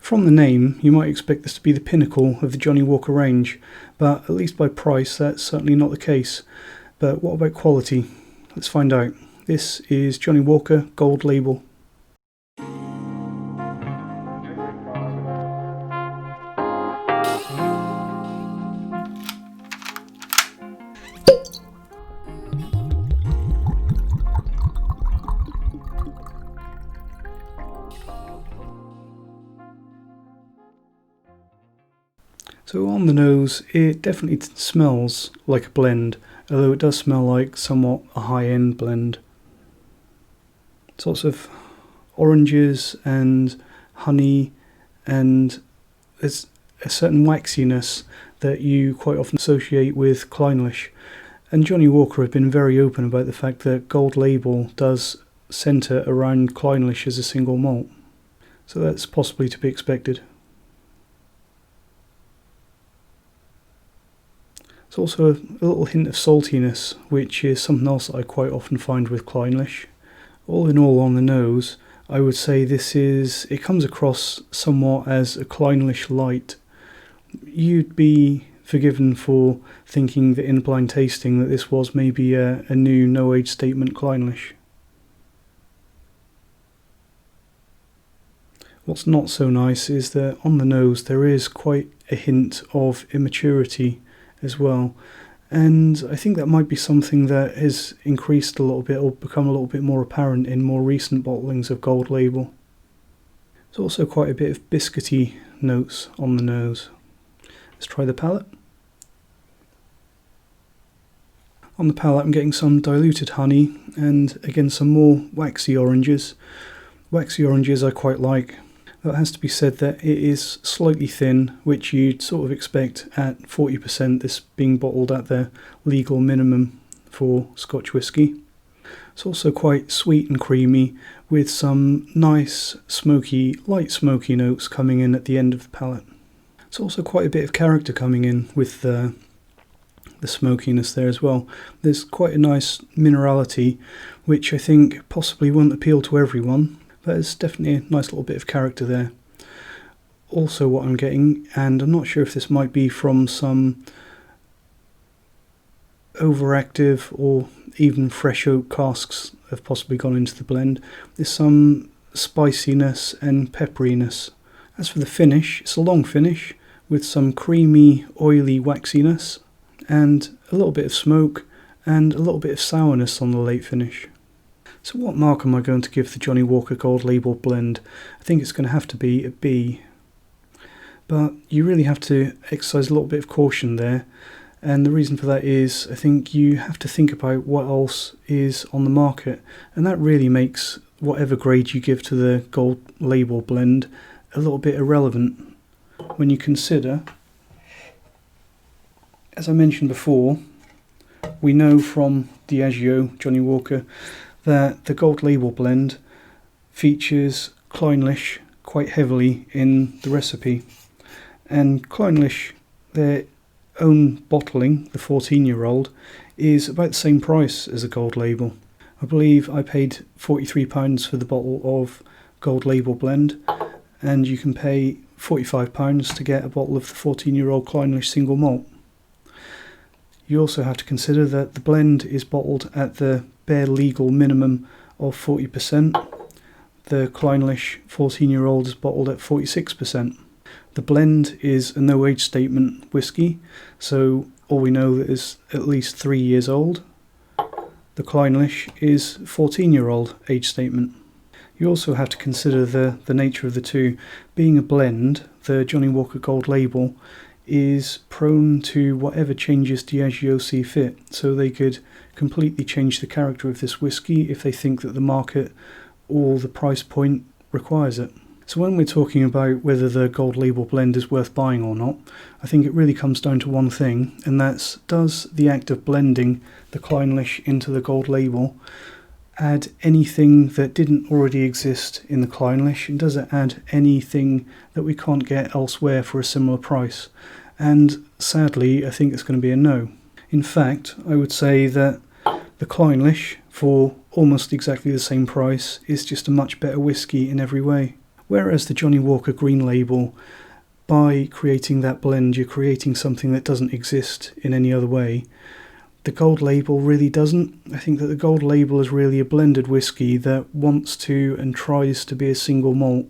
From the name, you might expect this to be the pinnacle of the Johnnie Walker range, but at least by price, that's certainly not the case. But what about quality? Let's find out. This is Johnnie Walker Gold Label. So on the nose, it definitely smells like a blend, although it does smell like somewhat a high-end blend. Sorts of oranges and honey, and there's a certain waxiness that you quite often associate with Clynelish. And Johnnie Walker have been very open about the fact that Gold Label does centre around Clynelish as a single malt. So that's possibly to be expected. There's also a little hint of saltiness, which is something else that I quite often find with Clynelish. All in all, on the nose, I would say it comes across somewhat as a Clynelish light. You'd be forgiven for thinking that in blind tasting that this was maybe a new no-age statement Clynelish. What's not so nice is that on the nose there is quite a hint of immaturity as well, and I think that might be something that has increased a little bit or become a little bit more apparent in more recent bottlings of Gold Label. There's also quite a bit of biscuity notes on the nose. Let's try the palate. On the palate I'm getting some diluted honey and again some more waxy oranges. Waxy oranges I quite like. It has to be said that it is slightly thin, which you'd sort of expect at 40%, this being bottled at the legal minimum for Scotch whisky. It's also quite sweet and creamy, with some nice light smoky notes coming in at the end of the palate. It's also quite a bit of character coming in with the smokiness there as well. There's quite a nice minerality, which I think possibly won't appeal to everyone. There's definitely a nice little bit of character there. Also what I'm getting, and I'm not sure if this might be from some overactive or even fresh oak casks have possibly gone into the blend, is some spiciness and pepperiness. As for the finish, it's a long finish with some creamy, oily waxiness and a little bit of smoke and a little bit of sourness on the late finish. So what mark am I going to give the Johnnie Walker Gold Label blend? I think it's going to have to be a B. But you really have to exercise a little bit of caution there. And the reason for that is I think you have to think about what else is on the market. And that really makes whatever grade you give to the Gold Label blend a little bit irrelevant. When you consider, as I mentioned before, we know from Diageo, Johnnie Walker, that the Gold Label blend features Clynelish quite heavily in the recipe. And Clynelish, their own bottling, the 14-year-old, is about the same price as a Gold Label. I believe I paid £43 for the bottle of Gold Label blend, and you can pay £45 to get a bottle of the 14-year-old Clynelish single malt. You also have to consider that the blend is bottled at the bare legal minimum of 40%. The Clynelish 14-year-old is bottled at 46%. The blend is a no-age statement whisky, so all we know is at least 3 years old. The Clynelish is 14-year-old age statement. You also have to consider the nature of the two. Being a blend, the Johnnie Walker Gold Label is prone to whatever changes Diageo see fit, so they could completely change the character of this whisky if they think that the market or the price point requires it. So when we're talking about whether the Gold Label blend is worth buying or not, I think it really comes down to one thing, and that's, does the act of blending the Clynelish into the Gold Label add anything that didn't already exist in the Clynelish, and does it add anything that we can't get elsewhere for a similar price? And sadly, I think it's going to be a no. In fact, I would say that the Clynelish, for almost exactly the same price, is just a much better whisky in every way. Whereas the Johnnie Walker Green Label, by creating that blend, you're creating something that doesn't exist in any other way. The Gold Label really doesn't. I think that the Gold Label is really a blended whiskey that wants to and tries to be a single malt,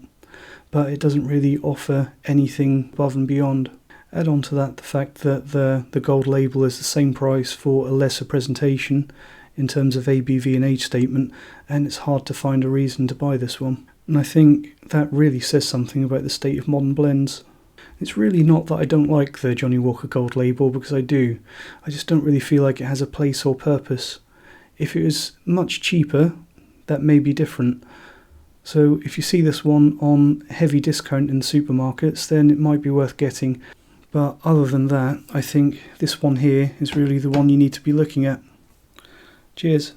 but it doesn't really offer anything above and beyond. Add on to that the fact that the Gold Label is the same price for a lesser presentation in terms of ABV and age statement, and it's hard to find a reason to buy this one. And I think that really says something about the state of modern blends. It's really not that I don't like the Johnnie Walker Gold Label, because I do. I just don't really feel like it has a place or purpose. If it was much cheaper, that may be different. So if you see this one on heavy discount in the supermarkets, then it might be worth getting. But other than that, I think this one here is really the one you need to be looking at. Cheers.